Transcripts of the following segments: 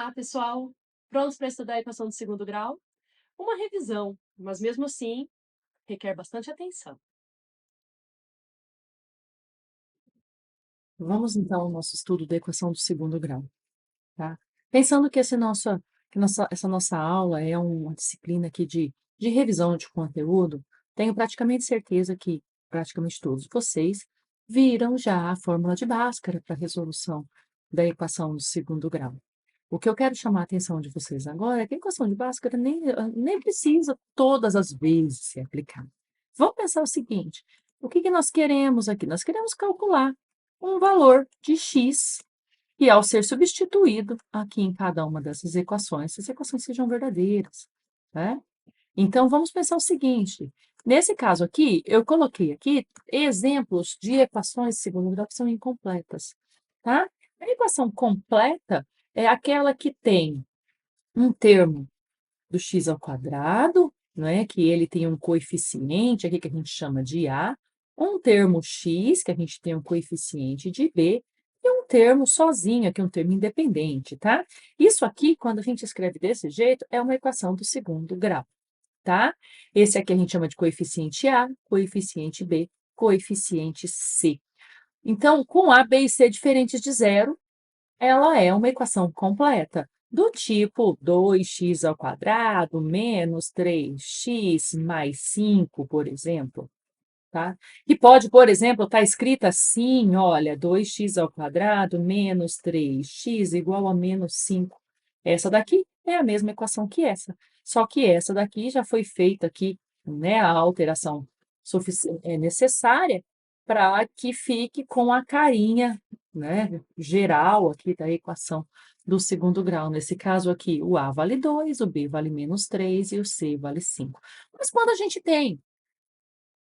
Olá, pessoal! Prontos para estudar a equação do segundo grau? Uma revisão, mas mesmo assim requer bastante atenção. Vamos então ao nosso estudo da equação do segundo grau, tá? Pensando que essa nossa aula é uma disciplina aqui de revisão de conteúdo, tenho praticamente certeza que praticamente todos vocês viram já a fórmula de Bhaskara para a resolução da equação do segundo grau. O que eu quero chamar a atenção de vocês agora é que a equação de Bhaskara nem precisa todas as vezes ser aplicada. Vamos pensar o seguinte: o que nós queremos aqui? Nós queremos calcular um valor de x, e ao ser substituído aqui em cada uma dessas equações, essas equações sejam verdadeiras, né? Então, vamos pensar o seguinte: nesse caso aqui, eu coloquei aqui exemplos de equações de segundo grau que são incompletas, tá? A equação completa é aquela que tem um termo do x ao quadrado, né, que ele tem um coeficiente aqui que a gente chama de a, um termo x, que a gente tem um coeficiente de b, e um termo sozinho, aqui um termo independente, tá? Isso aqui, quando a gente escreve desse jeito, é uma equação do segundo grau, tá? Esse aqui a gente chama de coeficiente a, coeficiente b, coeficiente c. Então, com a, b e c diferentes de zero, ela é uma equação completa, do tipo 2x ao quadrado menos 3x mais 5, por exemplo, tá? Que pode, por exemplo, estar escrita assim, olha, 2x ao quadrado menos 3x igual a menos 5. Essa daqui é a mesma equação que essa, só que essa daqui já foi feita aqui, né, a alteração necessária para que fique com a carinha, né, geral aqui da equação do segundo grau. Nesse caso aqui, o A vale 2, o B vale menos 3 e o C vale 5. Mas quando a gente tem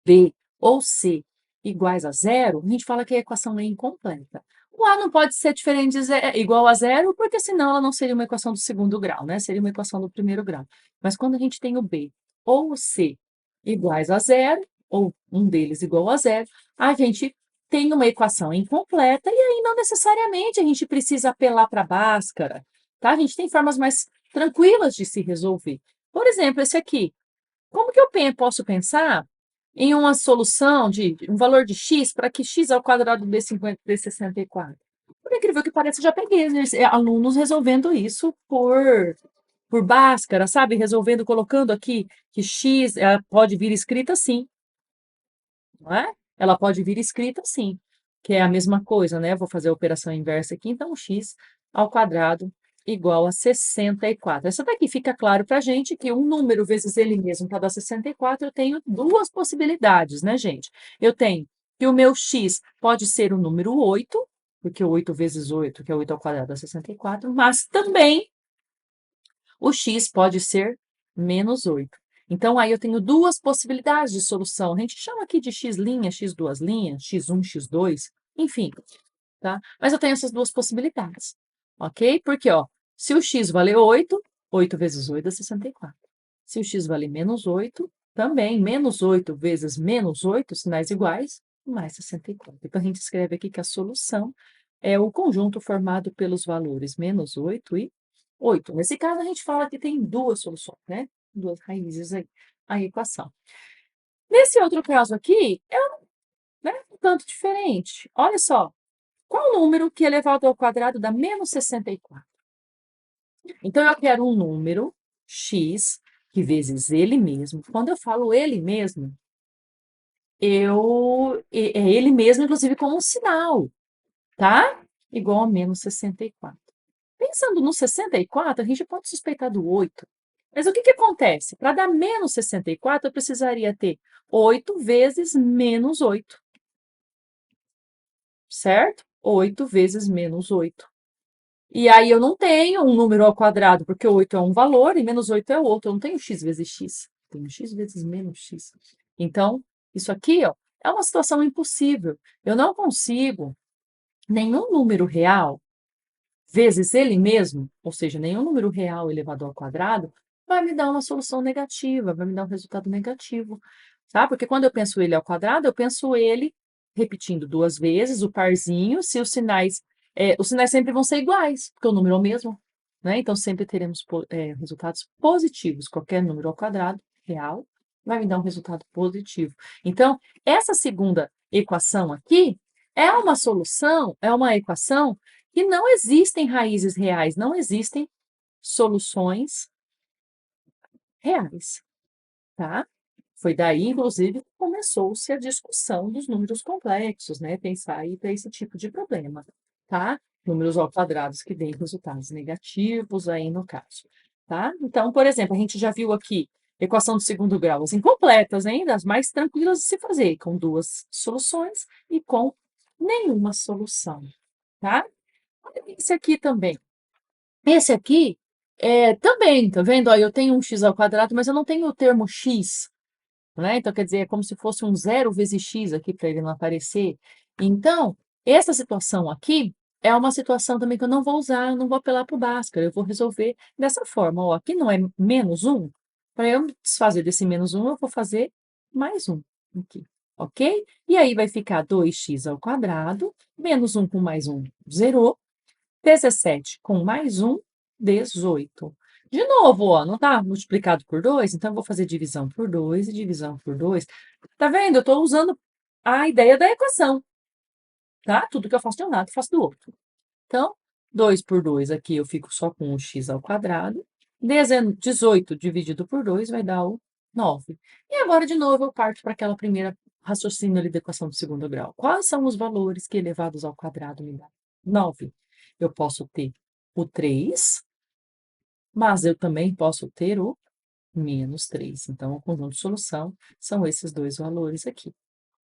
B ou C iguais a zero, a gente fala que a equação é incompleta. O A não pode ser diferente de igual a zero, porque senão ela não seria uma equação do segundo grau, né? Seria uma equação do primeiro grau. Mas quando a gente tem o B ou o C iguais a zero, ou um deles igual a zero, a gente tem uma equação incompleta, e aí não necessariamente a gente precisa apelar para a Bhaskara, tá? A gente tem formas mais tranquilas de se resolver. Por exemplo, esse aqui. Como que eu posso pensar em uma solução de um valor de x para que x ao quadrado dê 50 dê 64? Por incrível que pareça, já peguei alunos resolvendo isso por Bhaskara, sabe? Resolvendo, colocando aqui que x ela pode vir escrita assim, não é? Ela pode vir escrita assim, que é a mesma coisa, né? Vou fazer a operação inversa aqui, então x ao quadrado igual a 64. Essa daqui fica claro para a gente que um número vezes ele mesmo para dar 64, eu tenho duas possibilidades, né, gente? Eu tenho que o meu x pode ser o número 8, porque 8 vezes 8, que é 8 ao quadrado, dá 64, mas também o x pode ser menos 8. Então, aí eu tenho duas possibilidades de solução. A gente chama aqui de x', x duas linhas, x1, x2, enfim, tá? Mas eu tenho essas duas possibilidades, ok? Porque, ó, se o x valer 8, 8 vezes 8 é 64. Se o x valer menos 8, também menos 8 vezes menos 8, sinais iguais, mais 64. Então, a gente escreve aqui que a solução é o conjunto formado pelos valores menos 8 e 8. Nesse caso, a gente fala que tem duas soluções, né? Duas raízes aí, a equação. Nesse outro caso aqui, é né, um tanto diferente. Olha só, qual número que elevado ao quadrado dá menos 64? Então, eu quero um número x, que vezes ele mesmo. Quando eu falo ele mesmo, é ele mesmo, inclusive, como um sinal, tá? Igual a menos 64. Pensando no 64, a gente pode suspeitar do 8. Mas o que acontece? Para dar menos 64, eu precisaria ter 8 vezes menos 8. Certo? 8 vezes menos 8. E aí eu não tenho um número ao quadrado, porque 8 é um valor e menos 8 é outro. Eu não tenho x vezes x. Tenho x vezes menos x. Então, isso aqui, ó, é uma situação impossível. Eu não consigo nenhum número real vezes ele mesmo, ou seja, nenhum número real elevado ao quadrado, vai me dar uma solução negativa, vai me dar um resultado negativo, tá? Porque quando eu penso ele ao quadrado, eu penso ele repetindo duas vezes, o parzinho, se os sinais sempre vão ser iguais, porque o número é o mesmo, né? Então, sempre teremos resultados positivos. Qualquer número ao quadrado real vai me dar um resultado positivo. Então, essa segunda equação aqui é uma solução, é uma equação que não existem raízes reais, não existem soluções reais, tá? Foi daí, inclusive, que começou-se a discussão dos números complexos, né? Pensar aí para esse tipo de problema, tá? Números ao quadrado que deem resultados negativos aí no caso, tá? Então, por exemplo, a gente já viu aqui equação do segundo grau, as incompletas ainda, as mais tranquilas de se fazer, com duas soluções e com nenhuma solução, tá? Olha esse aqui também. Esse aqui também, tá vendo? Ó, eu tenho um x ao quadrado, mas eu não tenho o termo x, né? Então, quer dizer, é como se fosse um zero vezes x aqui para ele não aparecer. Então, essa situação aqui é uma situação também que eu não vou usar, eu não vou apelar para o Bhaskara, eu vou resolver dessa forma. Ó, aqui não é menos 1, para eu desfazer desse menos 1, eu vou fazer mais 1 aqui, ok? E aí vai ficar 2x ao quadrado, menos 1 com mais 1, zerou. 17 com mais 1, 18. De novo, ó, não está multiplicado por 2, então eu vou fazer divisão por 2 e divisão por 2. Tá vendo? Eu estou usando a ideia da equação, tá? Tudo que eu faço de um lado, eu faço do outro. Então, 2 por 2 aqui eu fico só com o x ao quadrado. 18 dividido por 2 vai dar o 9. E agora, de novo, eu parto para aquela primeira raciocínio ali da equação do segundo grau. Quais são os valores que elevados ao quadrado me dá? 9. Eu posso ter o 3, mas eu também posso ter o menos 3. Então, o conjunto de solução são esses dois valores aqui,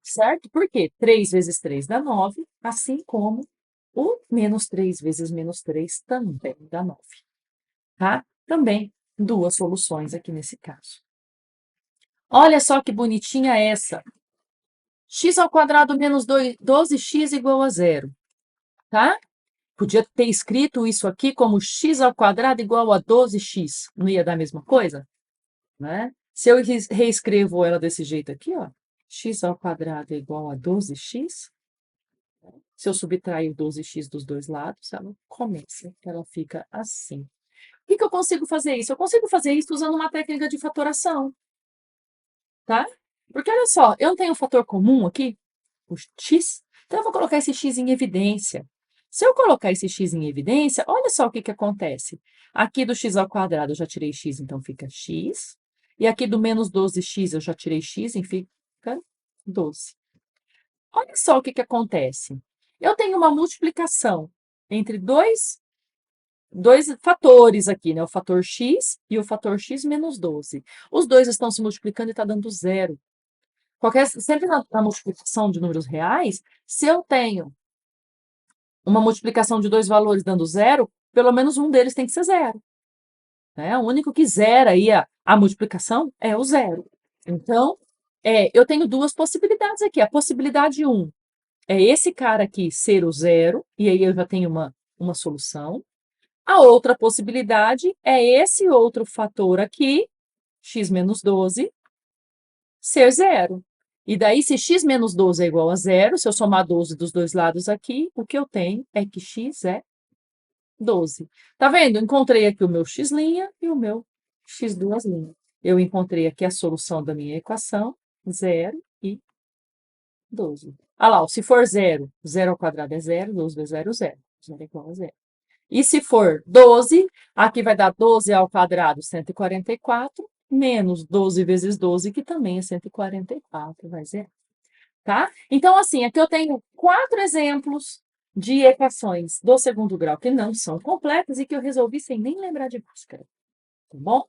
certo? Por quê? 3 vezes 3 dá 9, assim como o menos 3 vezes menos 3 também dá 9, tá? Também duas soluções aqui nesse caso. Olha só que bonitinha essa. X ao quadrado menos 12x igual a zero, tá? Podia ter escrito isso aqui como x ao quadrado igual a 12x. Não ia dar a mesma coisa? Né? Se eu reescrevo ela desse jeito aqui, ó, x ao quadrado é igual a 12x. Se eu subtrair o 12x dos dois lados, ela começa, ela fica assim. Por que eu consigo fazer isso? Eu consigo fazer isso usando uma técnica de fatoração, tá? Porque olha só, eu tenho um fator comum aqui, o x, então eu vou colocar esse x em evidência. Se eu colocar esse x em evidência, olha só o que que acontece. Aqui do x ao quadrado eu já tirei x, então fica x. E aqui do menos 12x eu já tirei x, e fica 12. Olha só o que que acontece. Eu tenho uma multiplicação entre dois fatores aqui, né? O fator x e o fator x menos 12. Os dois estão se multiplicando e está dando zero. Sempre na multiplicação de números reais, se eu tenho uma multiplicação de dois valores dando zero, pelo menos um deles tem que ser zero. Né? O único que zera aí a multiplicação é o zero. Então, eu tenho duas possibilidades aqui. A possibilidade 1 é esse cara aqui ser o zero, e aí eu já tenho uma solução. A outra possibilidade é esse outro fator aqui, x menos 12, ser zero. E daí, se x menos 12 é igual a zero, se eu somar 12 dos dois lados aqui, o que eu tenho é que x é 12. Tá vendo? Encontrei aqui o meu x' e o meu x duas linhas. Eu encontrei aqui a solução da minha equação, 0 e 12. Ah lá, se for 0, 0 ao quadrado é 0, 12 vezes 0, 0. 0 é igual a 0. E se for 12, aqui vai dar 12 ao quadrado, 144, menos 12 vezes 12, que também é 144, vai zerar. Tá? Então, assim, aqui eu tenho 4 exemplos de equações do segundo grau que não são completas e que eu resolvi sem nem lembrar de Bhaskara. Tá bom?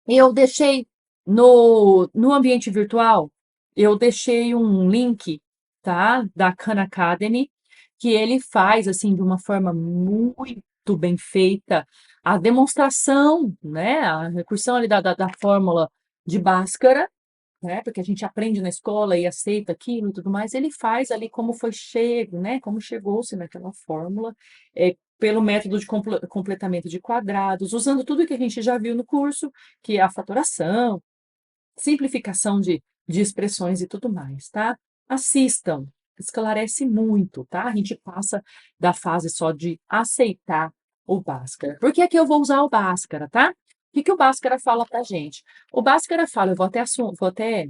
Eu deixei no ambiente virtual, eu deixei um link, tá? Da Khan Academy, que ele faz, assim, de uma forma muito bem feita, a demonstração, né? A recursão ali da fórmula de Bhaskara, né? Porque a gente aprende na escola e aceita aquilo e tudo mais, ele faz ali como foi chego, né? Como chegou-se naquela fórmula, pelo método de completamento de quadrados, usando tudo que a gente já viu no curso, que é a fatoração, simplificação de expressões e tudo mais, tá? Assistam, esclarece muito, tá? A gente passa da fase só de aceitar o Bhaskara. Por que aqui eu vou usar o Bhaskara, tá? O que o Bhaskara fala pra gente? O Bhaskara fala, eu vou até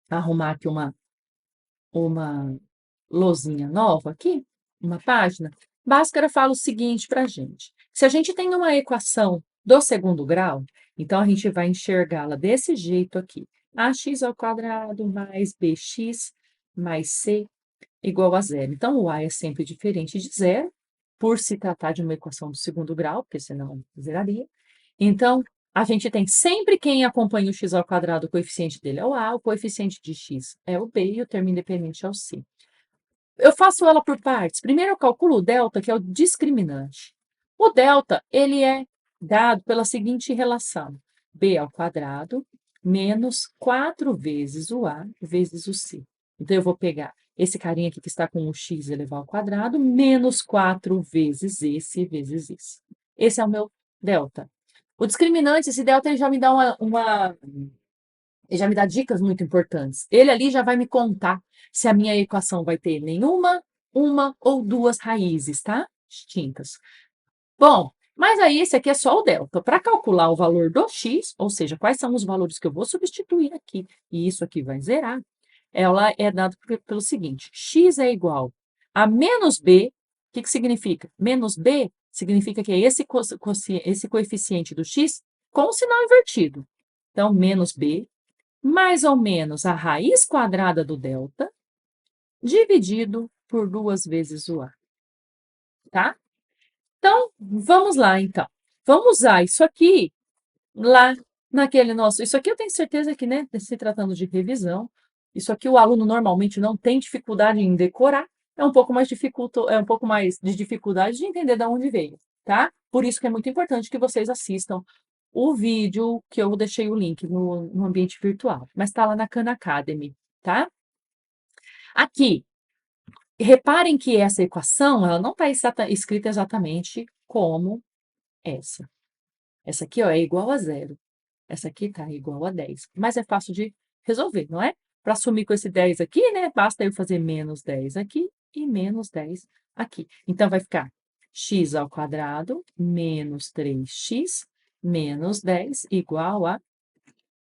arrumar aqui uma lousinha nova aqui, uma página. Bhaskara fala o seguinte pra gente. Se a gente tem uma equação do segundo grau, então a gente vai enxergá-la desse jeito aqui. Ax² mais bx mais c igual a zero. Então, o a é sempre diferente de zero, por se tratar de uma equação do segundo grau, porque senão zeraria. Então, a gente tem sempre quem acompanha o x², o coeficiente dele é o a, o coeficiente de x é o b e o termo independente é o c. Eu faço ela por partes. Primeiro eu calculo o delta, que é o discriminante. O delta, ele é dado pela seguinte relação: b² menos 4 vezes o a vezes o c. Então, eu vou pegar esse carinha aqui que está com o x elevado ao quadrado, menos 4 vezes esse vezes isso. Esse é o meu delta. O discriminante, esse delta, ele já me dá ele já me dá dicas muito importantes. Ele ali já vai me contar se a minha equação vai ter nenhuma, uma ou duas raízes, tá? Distintas. Bom, mas aí esse aqui é só o delta. Para calcular o valor do x, ou seja, quais são os valores que eu vou substituir aqui, e isso aqui vai zerar, ela é dada pelo seguinte: x é igual a menos b. O que significa? Menos b significa que é esse coeficiente do x com o sinal invertido. Então, menos b mais ou menos a raiz quadrada do delta, dividido por 2 vezes o a, tá? Então, vamos lá, então. Vamos usar isso aqui lá naquele nosso... Isso aqui eu tenho certeza que, né, se tratando de revisão, isso aqui o aluno normalmente não tem dificuldade em decorar, é um pouco mais de dificuldade de entender de onde veio, tá? Por isso que é muito importante que vocês assistam o vídeo que eu deixei o link no ambiente virtual, mas está lá na Khan Academy, tá? Aqui, reparem que essa equação, ela não está escrita exatamente como essa. Essa aqui, ó, é igual a zero. Essa aqui está igual a 10. Mas é fácil de resolver, não é? Para sumir com esse 10 aqui, né? Basta eu fazer menos 10 aqui e menos 10 aqui. Então, vai ficar x² menos 3x menos 10 igual a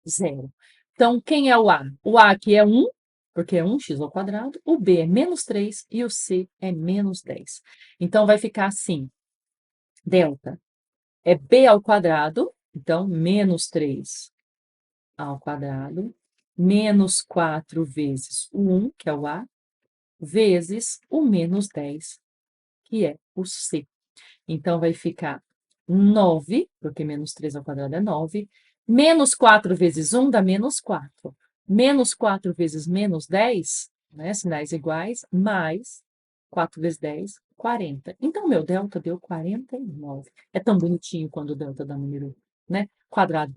zero. Então, quem é o A? O A aqui é 1, porque é 1x², o B é menos 3 e o C é menos 10. Então, vai ficar assim, delta é B², então, menos 3 ao quadrado, menos 4 vezes o 1, que é o A, vezes o menos 10, que é o C. Então, vai ficar 9, porque menos 3 ao quadrado é 9, menos 4 vezes 1 dá menos 4. Menos 4 vezes menos 10, né, sinais iguais, mais 4 vezes 10, 40. Então, meu delta deu 49. É tão bonitinho quando o delta dá número, né, quadrado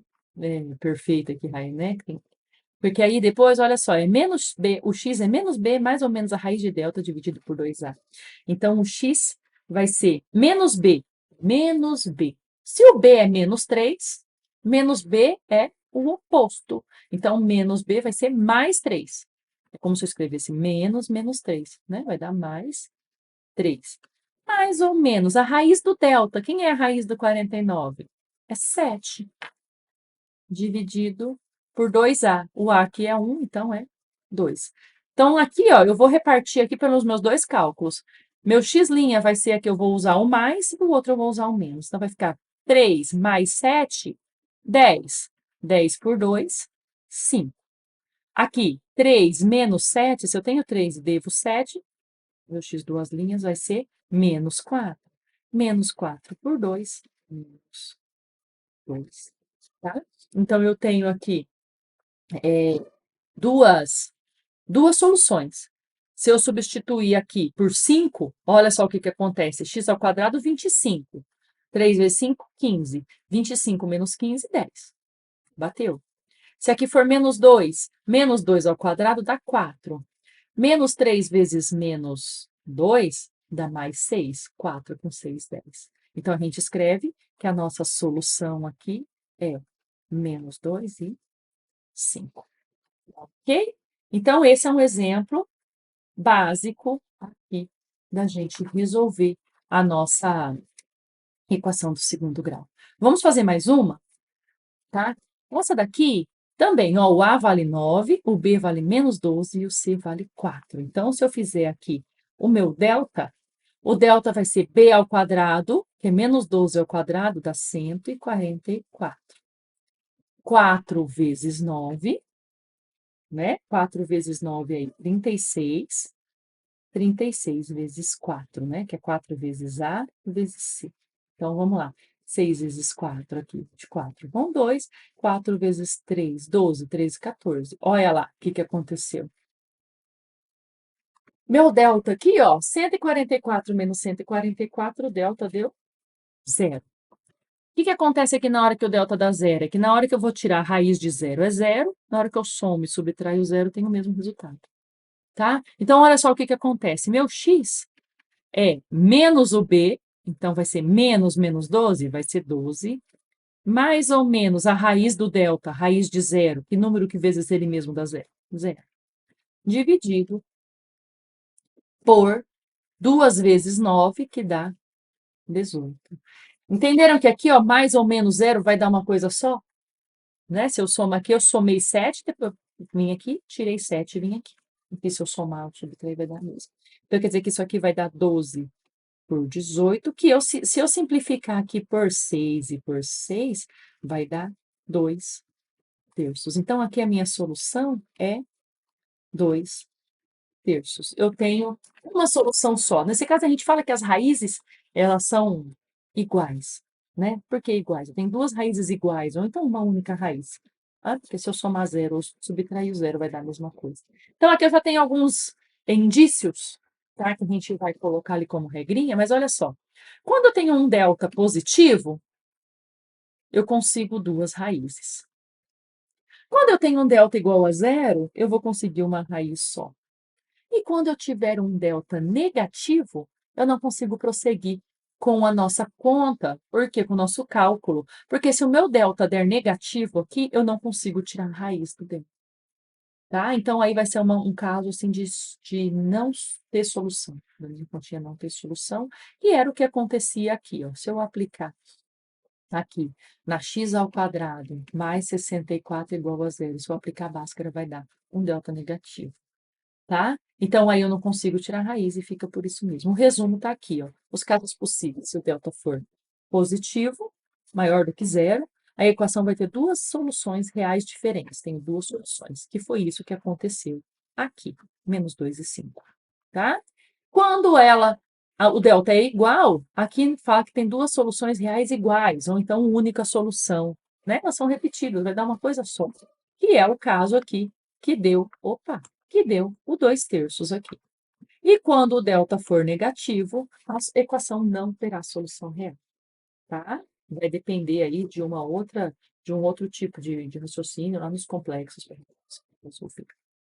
perfeito aqui, né? Porque aí depois, olha só, é menos b, o x é menos b mais ou menos a raiz de delta dividido por 2a. Então, o x vai ser menos b, menos b. Se o b é menos 3, menos b é o oposto. Então, menos b vai ser mais 3. É como se eu escrevesse menos, menos 3, né? Vai dar mais 3. Mais ou menos a raiz do delta. Quem é a raiz do 49? É 7 dividido por 2a. O a aqui é 1, então é 2. Então, aqui, ó, eu vou repartir aqui pelos meus dois cálculos. Meu x' vai ser aqui, eu vou usar o mais, e o outro eu vou usar o menos. Então, vai ficar 3 mais 7, 10. 10 por 2, 5. Aqui, 3 menos 7, se eu tenho 3 e devo 7, meu x duas linhas vai ser menos 4. Menos 4 por 2, menos 2. Tá? Então, eu tenho aqui duas soluções. Se eu substituir aqui por 5, olha só o que acontece. X², 25. 3 vezes 5, 15. 25 menos 15, 10. Bateu. Se aqui for menos 2 ao quadrado dá 4. Menos 3 vezes menos 2 dá mais 6. 4 com 6, 10. Então, a gente escreve que a nossa solução aqui é menos 2 e 5. Ok? Então, esse é um exemplo básico aqui da gente resolver a nossa Equação do segundo grau. Vamos fazer mais uma, tá? Essa daqui também, ó, o A vale 9, o B vale menos 12 e o C vale 4. Então, se eu fizer aqui o meu delta, o delta vai ser B ao quadrado, que é menos 12 ao quadrado, dá 144. 4 vezes 9, né? 4 vezes 9 aí, 36. 36 vezes 4, né? Que é 4 vezes A vezes C. Então, vamos lá. 6 vezes 4 aqui, de 4 vão 2. 4 vezes 3, 12, 13, 14. Olha lá o que aconteceu. Meu delta aqui, ó, 144 menos 144, o delta deu 0. O que acontece aqui na hora que o delta dá 0? É que na hora que eu vou tirar a raiz de 0 é 0, na hora que eu somo e subtraio o 0, tem o mesmo resultado. Tá? Então, olha só o que acontece. Meu x é menos o b, então vai ser menos menos 12, vai ser 12, mais ou menos a raiz do delta, raiz de 0, que número que vezes ele mesmo dá 0? 0. Dividido por 2 vezes 9, que dá 18. Entenderam que aqui, ó, mais ou menos 0 vai dar uma coisa só? Né? Se eu somar aqui, eu somei 7, depois eu vim aqui, tirei 7 e vim aqui. Aqui, se eu somar, eu subtrair, vai dar mesmo. Então, quer dizer que isso aqui vai dar 12 por 18, que se eu simplificar aqui por 6 e por 6, vai dar 2 terços. Então, aqui a minha solução é 2 terços. Eu tenho uma solução só. Nesse caso, a gente fala que as raízes, elas são iguais, né? Por que iguais? Eu tenho duas raízes iguais, ou então uma única raiz. Porque se eu somar 0 ou subtrair o 0, vai dar a mesma coisa. Então, aqui eu já tenho alguns indícios, tá? Que a gente vai colocar ali como regrinha, mas olha só. Quando eu tenho um delta positivo, eu consigo duas raízes. Quando eu tenho um delta igual a 0, eu vou conseguir uma raiz só. E quando eu tiver um delta negativo, eu não consigo prosseguir com a nossa conta. Por quê? Com o nosso cálculo. Porque se o meu delta der negativo aqui, eu não consigo tirar a raiz do delta. Tá? Então, aí vai ser um caso assim, de não ter solução. Da minha continha não ter solução. E era o que acontecia aqui. Ó. Se eu aplicar aqui na x ao quadrado mais 64 igual a 0, se eu aplicar a Bhaskara, vai dar um delta negativo. Tá? Então, aí eu não consigo tirar a raiz e fica por isso mesmo. O resumo está aqui, ó. Os casos possíveis, se o delta for positivo, maior do que 0, a equação vai ter duas soluções reais diferentes. Tem duas soluções, que foi isso que aconteceu aqui, menos 2 e 5. Tá? Quando o delta é igual, aqui fala que tem duas soluções reais iguais, ou então única solução. Né? Elas são repetidas, vai dar uma coisa só. Que é o caso aqui, que deu o 2 terços aqui. E quando o delta for negativo, a equação não terá solução real, tá? Vai depender aí de um outro tipo de raciocínio lá nos complexos,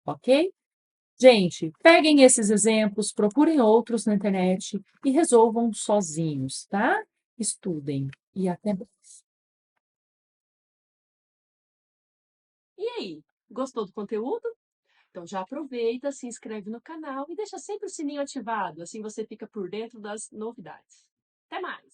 ok? Gente, peguem esses exemplos, procurem outros na internet e resolvam sozinhos, tá? Estudem e até mais. E aí, gostou do conteúdo? Então já aproveita, se inscreve no canal e deixa sempre o sininho ativado, assim você fica por dentro das novidades. Até mais!